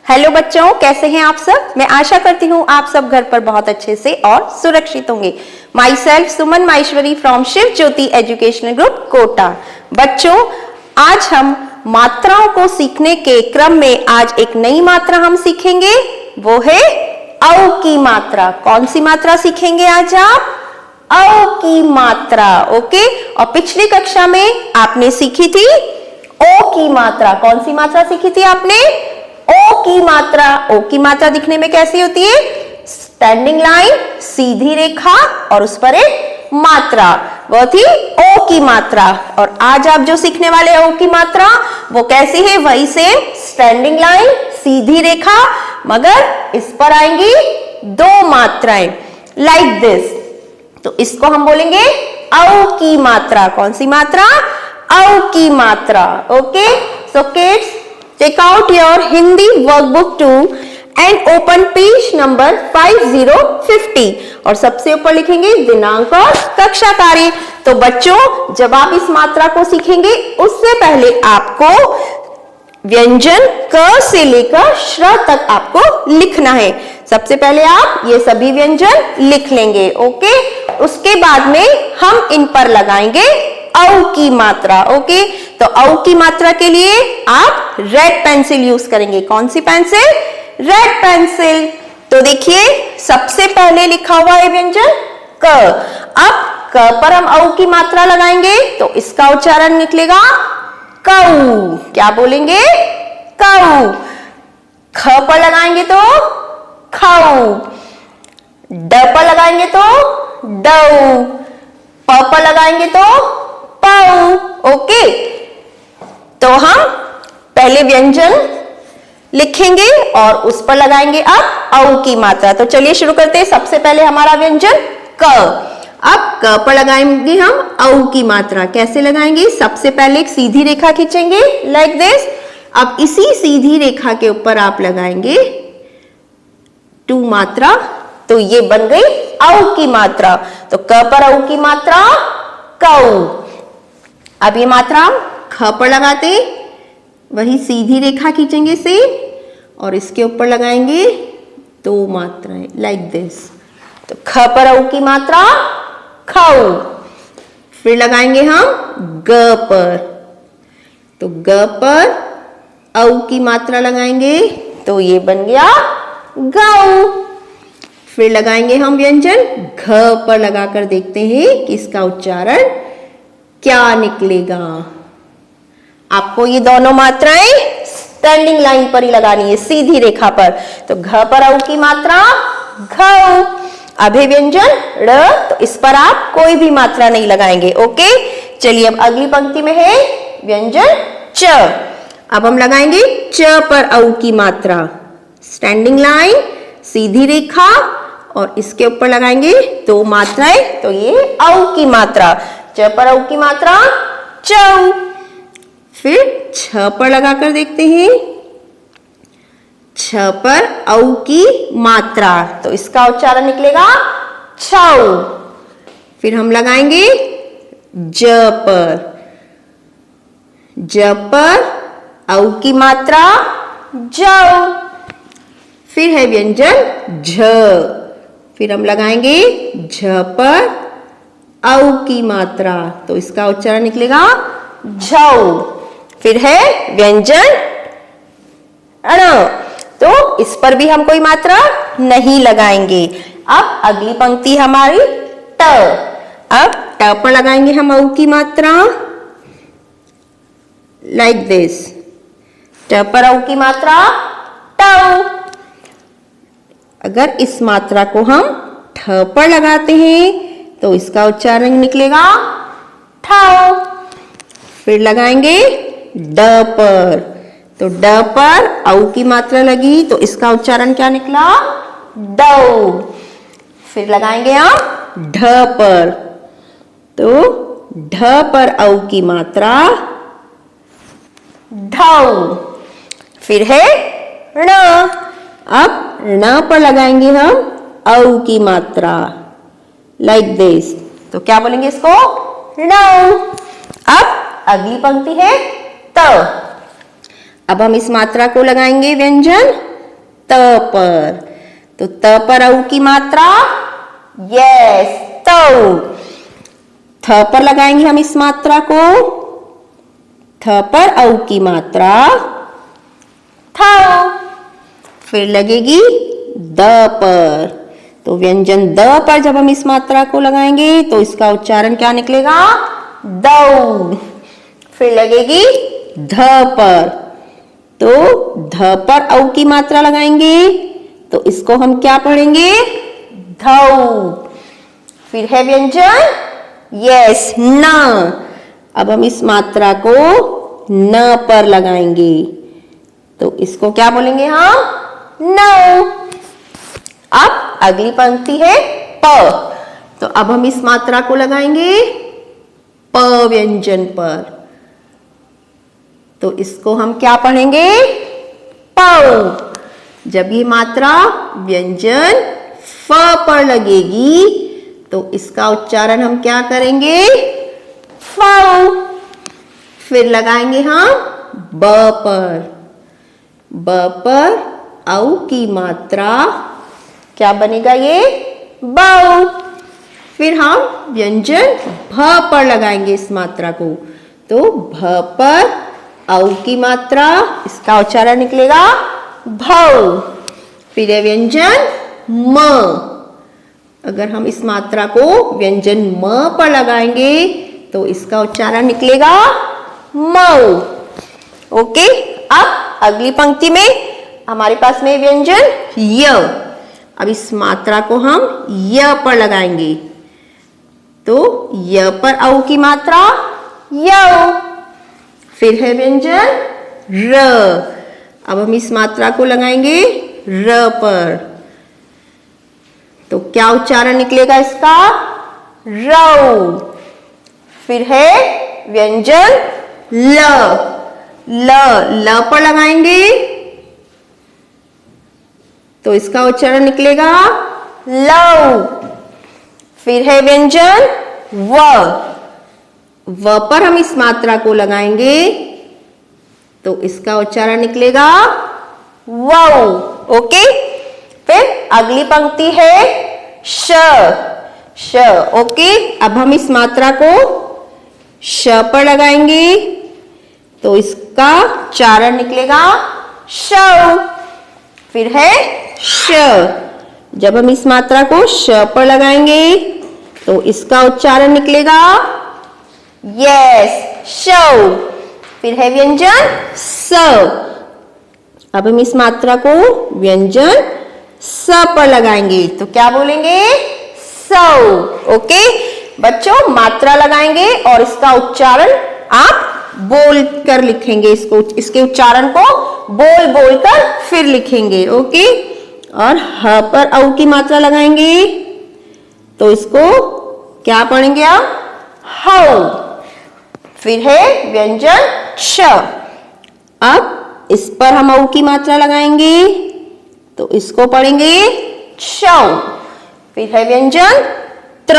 Hello बच्चों, कैसे हैं आप सब। मैं आशा करती हूँ आप सब घर पर बहुत अच्छे से और सुरक्षित होंगे। Myself Suman Maheshwari from Shiv Jyoti educational group Kota. बच्चों, आज हम मात्राओं को सीखने के क्रम में आज एक नई मात्रा हम सीखेंगे, वो है औ की मात्रा। कौन सी मात्रा सीखेंगे आज आप? औ की मात्रा। ओके, और पिछली कक्षा में आपने सीखी थी ओ की मात्रा। कौन सी मात्रा सीखी थी आपने? ओ की मात्रा। ओ की मात्रा दिखने में कैसी होती है? स्टैंडिंग लाइन, सीधी रेखा और उस पर एक मात्रा, वो थी ओ की मात्रा। और आज आप जो सीखने वाले ओ की मात्रा वो कैसी है? वही सेम स्टैंडिंग लाइन, सीधी रेखा, मगर इस पर आएंगी दो मात्राएं, लाइक दिस। तो इसको हम बोलेंगे औ की मात्रा। कौन सी मात्रा? औ की मात्रा। Okay, so kids, take out your Hindi workbook 2 and open page number 5050 और सबसे ऊपर लिखेंगे दिनांक और कक्षा कार्य। तो बच्चों, जब आप इस मात्रा को सीखेंगे उससे पहले आपको व्यंजन क से लेकर श्र तक आपको लिखना है। सबसे पहले आप ये सभी व्यंजन लिख लेंगे। ओके, उसके बाद में हम इन पर लगाएंगे औ की मात्रा। ओके, तो औ की मात्रा के लिए आप रेड पेंसिल यूज करेंगे। कौन सी पेंसिल? Red pencil. तो देखिए, सबसे पहले लिखा हुआ है व्यंजन क। अब क पर हम औ की मात्रा लगाएंगे तो इसका उच्चारण निकलेगा कऊ। क्या बोलेंगे? कऊ। ख पर लगाएंगे तो खाऊ, ड पर लगाएंगे तो डऊ, प पर लगाएंगे तो पाऊ। ओके, तो हम पहले व्यंजन लिखेंगे और उस पर लगाएंगे अब औ की मात्रा। तो चलिए शुरू करते हैं। सबसे पहले हमारा व्यंजन क। अब क पर लगाएंगे हम औ की मात्रा। कैसे लगाएंगे? सबसे पहले एक सीधी रेखा खींचेंगे, लाइक दिस। अब इसी सीधी रेखा के ऊपर आप लगाएंगे टू मात्रा, तो ये बन गई औ की मात्रा। तो क पर औ की मात्रा कऊ। अब ये मात्रा हम ख पर लगाते, वही सीधी रेखा खींचेंगे से और इसके ऊपर लगाएंगे दो मात्राएं, लाइक दिस। तो ख पर औ की मात्रा खऊ। फिर लगाएंगे हम ग पर, तो ग पर औ की मात्रा लगाएंगे तो ये बन गया गऊ। फिर लगाएंगे हम व्यंजन घ पर, लगाकर देखते हैं कि इसका उच्चारण क्या निकलेगा। आपको ये दोनों मात्राएं स्टैंडिंग लाइन पर ही लगानी है, सीधी रेखा पर। तो घ पर औ की मात्रा घऊ। अभी व्यंजन ड़, तो इस पर आप कोई भी मात्रा नहीं लगाएंगे। ओके, चलिए अब अगली पंक्ति में है व्यंजन च। अब हम लगाएंगे च पर औ की मात्रा, स्टैंडिंग लाइन, सीधी रेखा और इसके ऊपर लगाएंगे दो मात्राएं, तो ये औ की मात्रा। च पर औ की मात्रा चौ। फिर छ पर लगाकर देखते हैं, छ पर औ की मात्रा, तो इसका उच्चारण निकलेगा छौ। फिर हम लगाएंगे ज पर औ की मात्रा जौ। फिर है व्यंजन झ। फिर हम लगाएंगे झ पर औ की मात्रा, तो इसका उच्चारण निकलेगा झौ। फिर है व्यंजन ण, तो इस पर भी हम कोई मात्रा नहीं लगाएंगे। अब अगली पंक्ति हमारी ट। अब ट पर लगाएंगे हम औ की मात्रा, लाइक दिस। ट पर औ की मात्रा टौ। अगर इस मात्रा को हम ठ पर लगाते हैं तो इसका उच्चारण निकलेगा ठौ। फिर लगाएंगे ड पर, तो ड पर औ की मात्रा लगी तो इसका उच्चारण क्या निकला? डौ। फिर लगाएंगे हम ढ पर, तो ढ पर औ की मात्रा ढौ। फिर है ण। अब ण पर लगाएंगे हम औ की मात्रा, लाइक दिस। तो क्या बोलेंगे इसको? णौ। अब अगली पंक्ति है त। अब हम इस मात्रा को लगाएंगे व्यंजन त पर। तो त पर औ की मात्रा यस तौ। थ पर लगाएंगे हम इस मात्रा को, थ पर औ की मात्रा थौ। फिर लगेगी द पर। तो व्यंजन द पर जब हम इस मात्रा को लगाएंगे तो इसका उच्चारण क्या निकलेगा? दौ। फिर लगेगी ध पर। तो ध पर औ की मात्रा लगाएंगे तो इसको हम क्या पढ़ेंगे? धौ। फिर है व्यंजन यस न। अब हम इस मात्रा को न पर लगाएंगे तो इसको क्या बोलेंगे हम? नौ। अब अगली पंक्ति है प। तो अब हम इस मात्रा को लगाएंगे प व्यंजन पर। तो इसको हम क्या पढ़ेंगे? पौ। जब ये मात्रा व्यंजन फ पर लगेगी तो इसका उच्चारण हम क्या करेंगे? फौ। फिर लगाएंगे हम ब पर। ब पर औ की मात्रा क्या बनेगा? ये बौ। फिर हम व्यंजन भ पर लगाएंगे इस मात्रा को। तो भ पर औ की मात्रा, इसका उच्चारण निकलेगा भौ। फिर है व्यंजन म। अगर हम इस मात्रा को व्यंजन म पर लगाएंगे तो इसका उच्चारण निकलेगा मौ। ओके। अब अगली पंक्ति में हमारे पास में व्यंजन य। अब इस मात्रा को हम य पर लगाएंगे तो य पर औ की मात्रा यौ। फिर है व्यंजन र। अब हम इस मात्रा को लगाएंगे र पर तो क्या उच्चारण निकलेगा इसका? रौ। फिर है व्यंजन ल। ल पर लगाएंगे तो इसका उच्चारण निकलेगा लौ। फिर है व्यंजन व। व पर हम इस मात्रा को लगाएंगे तो इसका उच्चारण निकलेगा वौ। ओके। फिर अगली पंक्ति है श। श। ओके। अब हम इस मात्रा को श पर लगाएंगे तो इसका उच्चारण निकलेगा शौ। फिर है श। जब हम इस मात्रा को श पर लगाएंगे तो इसका उच्चारण निकलेगा यस शौ। फिर है व्यंजन स। अब हम इस मात्रा को व्यंजन स पर लगाएंगे तो क्या बोलेंगे? सौ। ओके बच्चों, मात्रा लगाएंगे और इसका उच्चारण आप बोल कर लिखेंगे। इसके उच्चारण को बोल बोल कर फिर लिखेंगे। ओके। और ह पर औ की मात्रा लगाएंगे तो इसको क्या पढ़ेंगे आप? हौ। फिर है व्यंजन श। अब इस पर हम औ की मात्रा लगाएंगे तो इसको पढ़ेंगे छौ। फिर है व्यंजन त्र।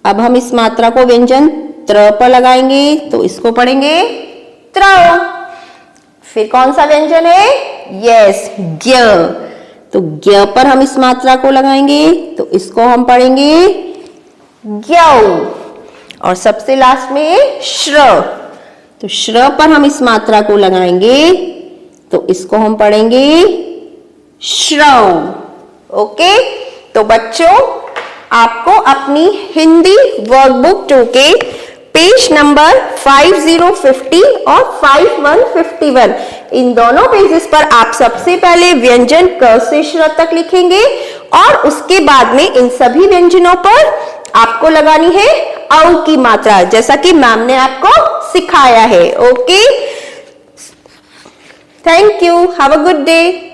अब हम इस मात्रा को व्यंजन त्र पर लगाएंगे तो इसको पढ़ेंगे त्रौ। फिर कौन सा व्यंजन है? यस ज्ञ। तो ज्ञ पर हम इस मात्रा को लगाएंगे तो इसको हम पढ़ेंगे ज्ञौ। और सबसे लास्ट में श्र। तो श्र पर हम इस मात्रा को लगाएंगे तो इसको हम पढ़ेंगे श्रौ। ओके। तो बच्चों, आपको अपनी हिंदी वर्कबुक 2 के पेज नंबर 5050 और 5151 इन दोनों पेजेस पर आप सबसे पहले व्यंजन क से श्र तक लिखेंगे और उसके बाद में इन सभी व्यंजनों पर आपको लगानी है औ की मात्रा, जैसा कि मैम ने आपको सिखाया है। Okay, thank you, have a good day.